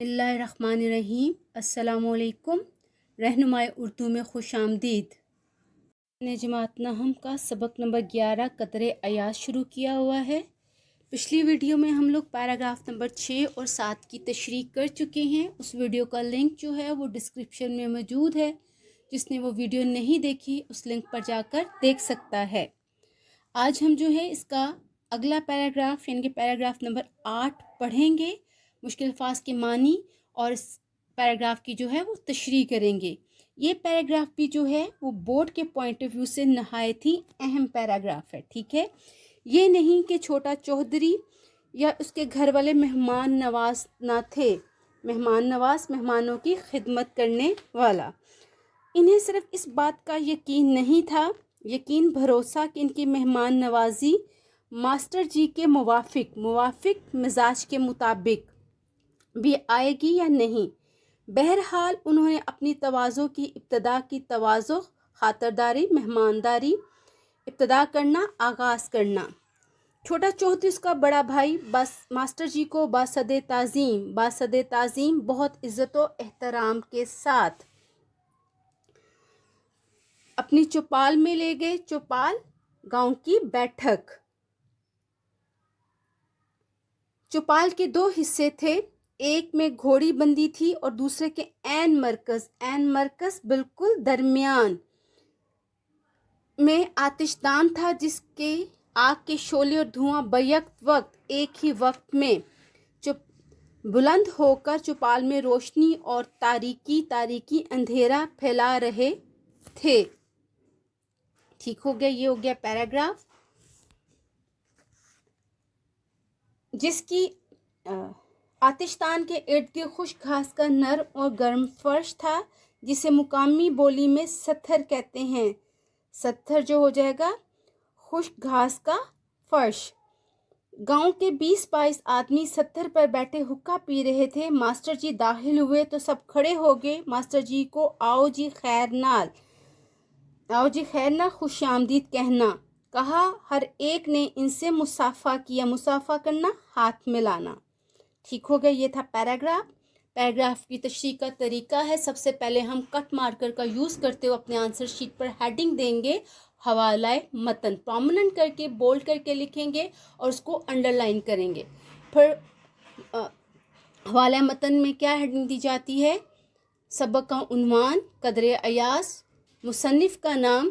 اللہ الرحمن الرحیم۔ السلام علیکم۔ رہنمائے اردو میں خوش آمدید۔ نے جماعت نہم کا سبق نمبر 11 قدر ایاز شروع کیا ہوا ہے۔ پچھلی ویڈیو میں ہم لوگ پیراگراف نمبر 6 اور 7 کی تشریح کر چکے ہیں۔ اس ویڈیو کا لنک جو ہے وہ ڈسکرپشن میں موجود ہے، جس نے وہ ویڈیو نہیں دیکھی اس لنک پر جا کر دیکھ سکتا ہے۔ آج ہم جو ہے اس کا اگلا پیراگراف یعنی کہ پیراگراف نمبر 8 پڑھیں گے، مشکل الفاظ کے معنی، اور اس پیراگراف کی جو ہے وہ تشریح کریں گے۔ یہ پیراگراف بھی جو ہے وہ بورڈ کے پوائنٹ آف ویو سے نہایت ہی اہم پیراگراف ہے، ٹھیک ہے۔ یہ نہیں کہ چھوٹا چودھری یا اس کے گھر والے مہمان نواز نہ تھے، مہمان نواز مہمانوں کی خدمت کرنے والا۔ انہیں صرف اس بات کا یقین نہیں تھا، یقین بھروسہ کہ ان کی مہمان نوازی ماسٹر جی کے موافق مزاج کے مطابق بھی آئے گی یا نہیں۔ بہرحال انہوں نے اپنی تواضع کی ابتدا کی، تواضع، خاطرداری، مہمانداری ابتدا کرنا، آغاز کرنا۔ چھوٹا چودھری اس کا بڑا بھائی ماسٹر جی کو باسد تعظیم بہت عزت و احترام کے ساتھ اپنی چوپال میں لے گئے۔ چوپال گاؤں کی بیٹھک۔ چوپال کے 2 حصے تھے، ایک میں گھوڑی بندی تھی اور دوسرے کے عین مرکز بالکل درمیان میں آتش دان تھا، جس کے آگ کے شعلے اور دھواں بیک وقت ایک ہی وقت میں بلند ہو کر چوپال میں روشنی اور تاریکی اندھیرا پھیلا رہے تھے۔ ٹھیک ہو گیا، یہ ہو گیا پیراگراف، جس کی آتش دان کے ارد گرد خشک گھاس کا نرم اور گرم فرش تھا، جسے مقامی بولی میں ستھر کہتے ہیں۔ ستھر جو ہو جائے گا خشک گھاس کا فرش۔ گاؤں کے 20-22 آدمی ستھر پر بیٹھے حقہ پی رہے تھے۔ ماسٹر جی داخل ہوئے تو سب کھڑے ہو گئے۔ ماسٹر جی کو آؤ جی خیر نال خوش آمدید کہا۔ ہر ایک نے ان سے مصافحہ کیا۔ مصافحہ کرنا، ہاتھ ملانا۔ ٹھیک ہو گیا، یہ تھا پیراگراف کی تشریح کا طریقہ ہے۔ سب سے پہلے ہم کٹ مارکر کا یوز کرتے ہوئے اپنے آنسر شیٹ پر ہیڈنگ دیں گے، حوالہ متن پرومیننٹ کر کے بولڈ کر کے لکھیں گے اور اس کو انڈر لائن کریں گے۔ پھر حوالہ متن میں کیا ہیڈنگ دی جاتی ہے؟ سبق کا عنوان، قدر ایاز، مصنف کا نام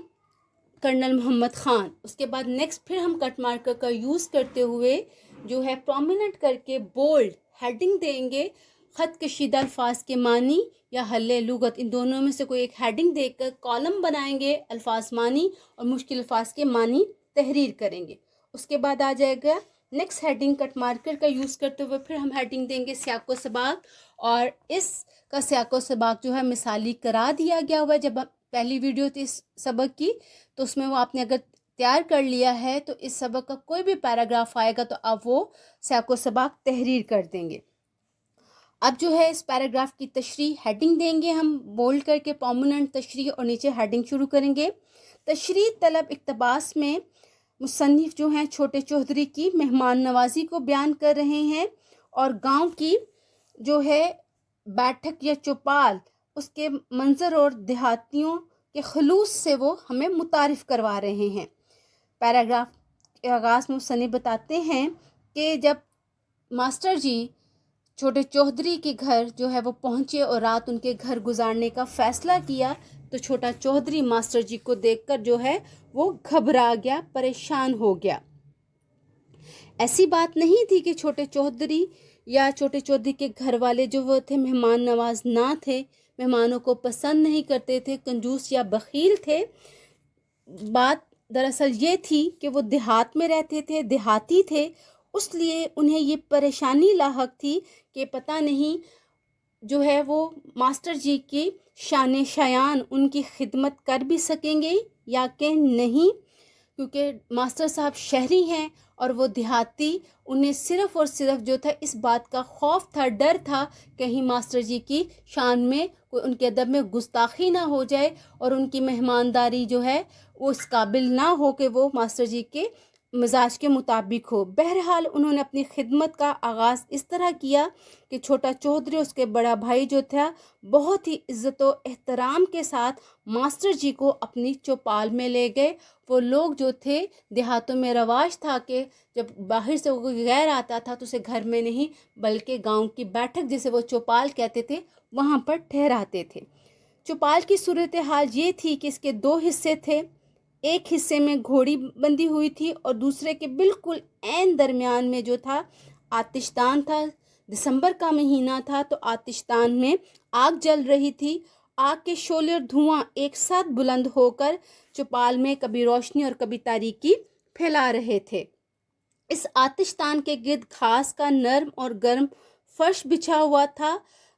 کرنل محمد خان۔ اس کے بعد نیکسٹ پھر ہم کٹ مارکر کا یوز کرتے ہوئے جو ہے پرومیننٹ کر کے بولڈ ہیڈنگ دیں گے، خط کشیدہ الفاظ کے معنی یا حل لغت، ان دونوں میں سے کوئی ایک ہیڈنگ دے کر کالم بنائیں گے، الفاظ معنی اور مشکل الفاظ کے معنی تحریر کریں گے۔ اس کے بعد آ جائے گا نیکسٹ ہیڈنگ، کٹ مارکر کا یوز کرتے ہوئے پھر ہم ہیڈنگ دیں گے سیاق و سباق، اور اس کا سیاق و سباق جو ہے مثالی قرار دیا گیا ہوا ہے۔ جب پہلی ویڈیو تھی اس سبق کی تو اس میں وہ آپ نے اگر تیار کر لیا ہے تو اس سبق کا کوئی بھی پیراگراف آئے گا تو آپ وہ سیاق و سباق تحریر کر دیں گے۔ اب جو ہے اس پیراگراف کی تشریح، ہیڈنگ دیں گے ہم بولڈ کر کے پرومیننٹ تشریح، اور نیچے ہیڈنگ شروع کریں گے۔ تشریح طلب اقتباس میں مصنف جو ہیں چھوٹے چودھری کی مہمان نوازی کو بیان کر رہے ہیں، اور گاؤں کی جو ہے بیٹھک یا چوپال، اس کے منظر اور دیہاتیوں کے خلوص سے وہ ہمیں متعارف کروا رہے ہیں۔ پیراگراف کے آغاز میں مصنف بتاتے ہیں کہ جب ماسٹر جی چھوٹے چودھری کے گھر جو ہے وہ پہنچے اور رات ان کے گھر گزارنے کا فیصلہ کیا، تو چھوٹا چودھری ماسٹر جی کو دیکھ کر جو ہے وہ گھبرا گیا، پریشان ہو گیا۔ ایسی بات نہیں تھی کہ چھوٹے چودھری یا چھوٹے چودھری کے گھر والے جو وہ تھے مہمان نواز نہ تھے، مہمانوں کو پسند نہیں کرتے تھے، کنجوس یا بخیل تھے۔ بات دراصل یہ تھی کہ وہ دیہات میں رہتے تھے، دیہاتی تھے، اس لیے انہیں یہ پریشانی لاحق تھی کہ پتہ نہیں جو ہے وہ ماسٹر جی کی شان شایان ان کی خدمت کر بھی سکیں گے یا کہ نہیں، کیونکہ ماسٹر صاحب شہری ہیں اور وہ دیہاتی۔ انہیں صرف اور صرف جو تھا اس بات کا خوف تھا، ڈر تھا، کہیں ماسٹر جی کی شان میں کوئی ان کے ادب میں گستاخی نہ ہو جائے اور ان کی مہمانداری جو ہے وہ اس قابل نہ ہو کہ وہ ماسٹر جی کے مزاج کے مطابق ہو۔ بہرحال انہوں نے اپنی خدمت کا آغاز اس طرح کیا کہ چھوٹا چودھری اس کے بڑا بھائی جو تھا بہت ہی عزت و احترام کے ساتھ ماسٹر جی کو اپنی چوپال میں لے گئے۔ وہ لوگ جو تھے، دیہاتوں میں رواج تھا کہ جب باہر سے کوئی غیر آتا تھا تو اسے گھر میں نہیں بلکہ گاؤں کی بیٹھک جسے وہ چوپال کہتے تھے وہاں پر ٹھہراتے تھے۔ چوپال کی صورتحال یہ تھی کہ اس کے 2 حصے تھے۔ ایک حصے میں گھوڑی بندھی ہوئی تھی اور دوسرے کے بالکل عین درمیان میں جو تھا آتش دان تھا۔ دسمبر کا مہینہ تھا تو آتش دان میں آگ جل رہی تھی۔ آگ کے شعلے اور دھواں ایک ساتھ بلند ہو کر چوپال میں کبھی روشنی اور کبھی تاریکی پھیلا رہے تھے۔ اس آتش دان کے گرد گھاس کا نرم اور گرم فرش بچھا ہوا تھا۔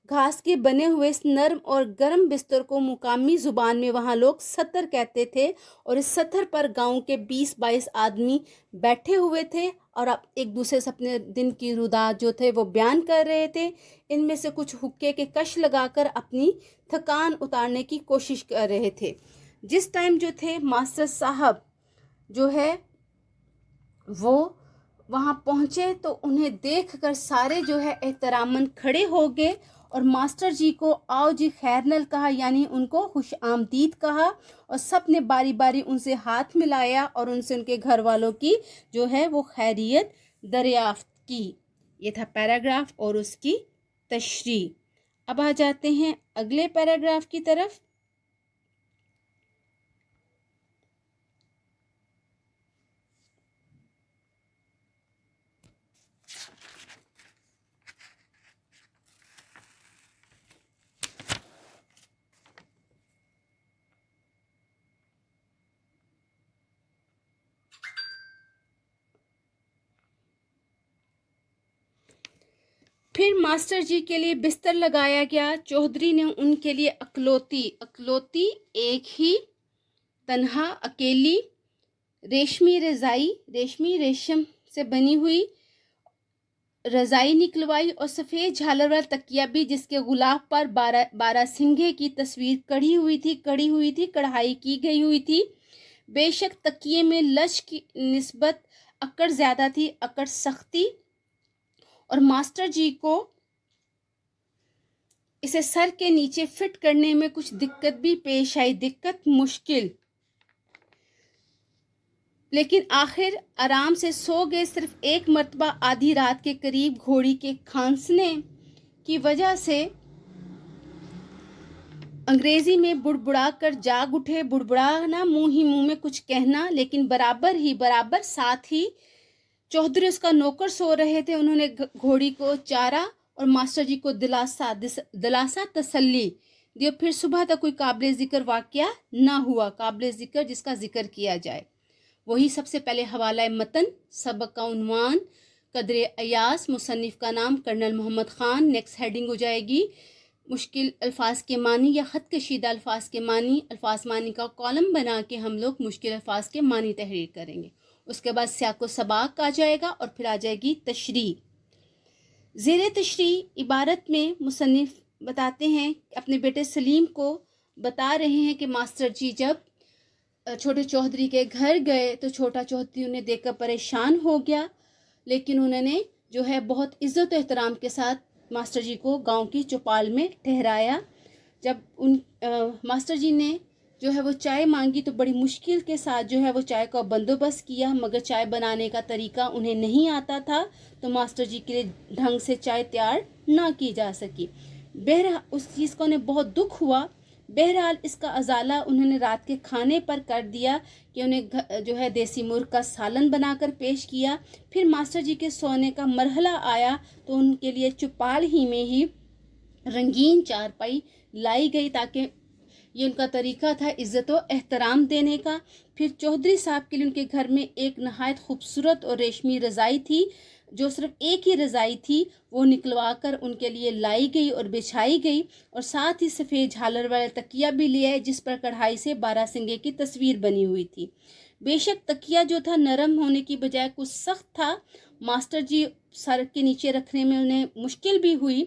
گھاس کے بنے ہوئے اس نرم اور گرم بستر کو مقامی زبان میں وہاں لوگ ستر کہتے تھے، اور اس ستر پر گاؤں کے 20-22 آدمی بیٹھے ہوئے تھے اور اب ایک دوسرے سے اپنے دن کی رودات جو تھے وہ بیان کر رہے تھے۔ ان میں سے کچھ حقے کے کش لگا کر اپنی تھکان اتارنے کی کوشش کر رہے تھے۔ جس ٹائم جو تھے ماسٹر صاحب جو ہے وہ وہاں پہنچے تو انہیں دیکھ کر سارے جو ہے احتراماً کھڑے ہو گئے اور ماسٹر جی کو آؤ جی خیر نل کہا، یعنی ان کو خوش آمدید کہا، اور سب نے باری باری ان سے ہاتھ ملایا اور ان سے ان کے گھر والوں کی جو ہے وہ خیریت دریافت کی۔ یہ تھا پیراگراف اور اس کی تشریح۔ اب آ جاتے ہیں اگلے پیراگراف کی طرف۔ پھر ماسٹر جی کے لیے بستر لگایا گیا۔ چودھری نے ان کے لیے اکلوتی ایک ہی تنہا اکیلی ریشمی ریشم سے بنی ہوئی رضائی نکلوائی اور سفید جھالر والا تکیہ بھی جس کے غلاف پر بارہ سنگھے کی تصویر کڑھی ہوئی تھی کڑھائی کی گئی ہوئی تھی۔ بے شک تکیے میں لچ کی نسبت اکڑ زیادہ تھی، اکڑ سختی، اور ماسٹر جی کو اسے سر کے نیچے فٹ کرنے میں کچھ دقت بھی پیش آئی، مشکل، لیکن آخر آرام سے سو گئے۔ صرف ایک مرتبہ آدھی رات کے قریب گھوڑی کے کھانسنے کی وجہ سے انگریزی میں بڑبڑا کر جاگ اٹھے۔ بڑبڑانا منہ ہی منہ میں کچھ کہنا، لیکن برابر ساتھ ہی چودھری اس کا نوکر سو رہے تھے۔ انہوں نے گھوڑی کو چارا اور ماسٹر جی کو دلاسا تسلی دیو۔ پھر صبح تک کوئی قابل ذکر واقعہ نہ ہوا، قابل ذکر جس کا ذکر کیا جائے۔ وہی سب سے پہلے حوالہ متن، سبق کا عنوان قدر ایاز، مصنف کا نام colonel Muhammad Khan. Next heading ہو جائے گی مشکل الفاظ کے معنی یا خط کشیدہ الفاظ کے معنی۔ الفاظ معنی کا کالم بنا کے ہم لوگ مشکل الفاظ کے معنی تحریر کریں گے۔ اس کے بعد سیاق و سباق آ جائے گا اور پھر آ جائے گی تشریح۔ زیر تشریح عبارت میں مصنف بتاتے ہیں، اپنے بیٹے سلیم کو بتا رہے ہیں کہ ماسٹر جی جب چھوٹے چودھری کے گھر گئے تو چھوٹا چودھری انہیں دیکھ کر پریشان ہو گیا، لیکن انہوں نے جو ہے بہت عزت و احترام کے ساتھ ماسٹر جی کو گاؤں کی چوپال میں ٹھہرایا۔ جب ماسٹر جی نے جو ہے وہ چائے مانگی تو بڑی مشکل کے ساتھ جو ہے وہ چائے کا بندوبست کیا، مگر چائے بنانے کا طریقہ انہیں نہیں آتا تھا تو ماسٹر جی کے لیے ڈھنگ سے چائے تیار نہ کی جا سکی۔ اس چیز کا انہیں بہت دکھ ہوا۔ بہرحال اس کا ازالہ انہوں نے رات کے کھانے پر کر دیا کہ انہیں جو ہے دیسی مرغ کا سالن بنا کر پیش کیا۔ پھر ماسٹر جی کے سونے کا مرحلہ آیا تو ان کے لیے چوپال ہی میں ہی رنگین چارپائی لائی گئی، تاکہ یہ ان کا طریقہ تھا عزت و احترام دینے کا۔ پھر چودھری صاحب کے لیے ان کے گھر میں ایک نہایت خوبصورت اور ریشمی رضائی تھی، جو صرف ایک ہی رضائی تھی وہ نکلوا کر ان کے لیے لائی گئی اور بچھائی گئی، اور ساتھ ہی سفید جھالر والے تکیہ بھی لیا ہے جس پر کڑھائی سے 12 سنگے کی تصویر بنی ہوئی تھی۔ بے شک تکیہ جو تھا نرم ہونے کی بجائے کچھ سخت تھا۔ ماسٹر جی سر کے نیچے رکھنے میں انہیں مشکل بھی ہوئی،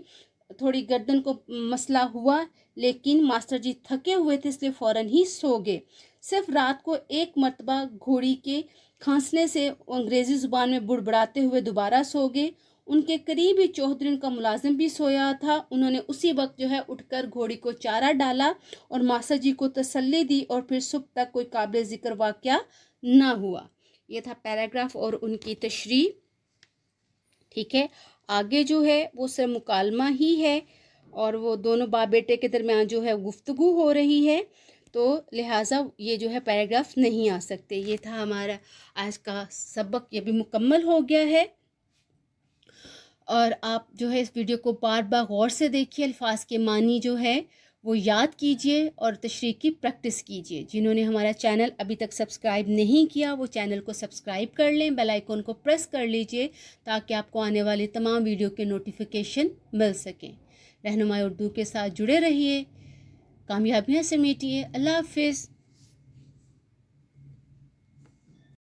تھوڑی گردن کو مسئلہ ہوا، لیکن ماسٹر جی تھکے ہوئے تھے اس لیے فوراً ہی سو گئے۔ صرف رات کو ایک مرتبہ گھوڑی کے کھانسنے سے وہ انگریزی زبان میں بڑبڑاتے ہوئے دوبارہ سو گئے۔ ان کے قریبی چوہدری کا ملازم بھی سویا تھا، انہوں نے اسی وقت جو ہے اٹھ کر گھوڑی کو چارہ ڈالا اور ماسٹر جی کو تسلی دی، اور پھر صبح تک کوئی قابل ذکر واقعہ نہ ہوا۔ یہ تھا پیراگراف اور ان کی تشریح، ٹھیک ہے۔ آگے جو ہے وہ صرف مکالمہ ہی ہے، اور وہ دونوں باپ بیٹے کے درمیان جو ہے گفتگو ہو رہی ہے، تو لہٰذا یہ جو ہے پیراگراف نہیں آ سکتے۔ یہ تھا ہمارا آج کا سبق، یہ بھی مکمل ہو گیا ہے۔ اور آپ جو ہے اس ویڈیو کو بار بار غور سے دیکھیے، الفاظ کے معنی جو ہے وہ یاد کیجئے اور تشریح کی پریکٹس کیجئے۔ جنہوں نے ہمارا چینل ابھی تک سبسکرائب نہیں کیا وہ چینل کو سبسکرائب کر لیں، بیل آئیکن کو پریس کر لیجئے تاکہ آپ کو آنے والے تمام ویڈیو کے نوٹیفیکیشن مل سکیں۔ رہنمائی اردو کے ساتھ جڑے رہیے، کامیابیاں سمیٹیے۔ اللہ حافظ۔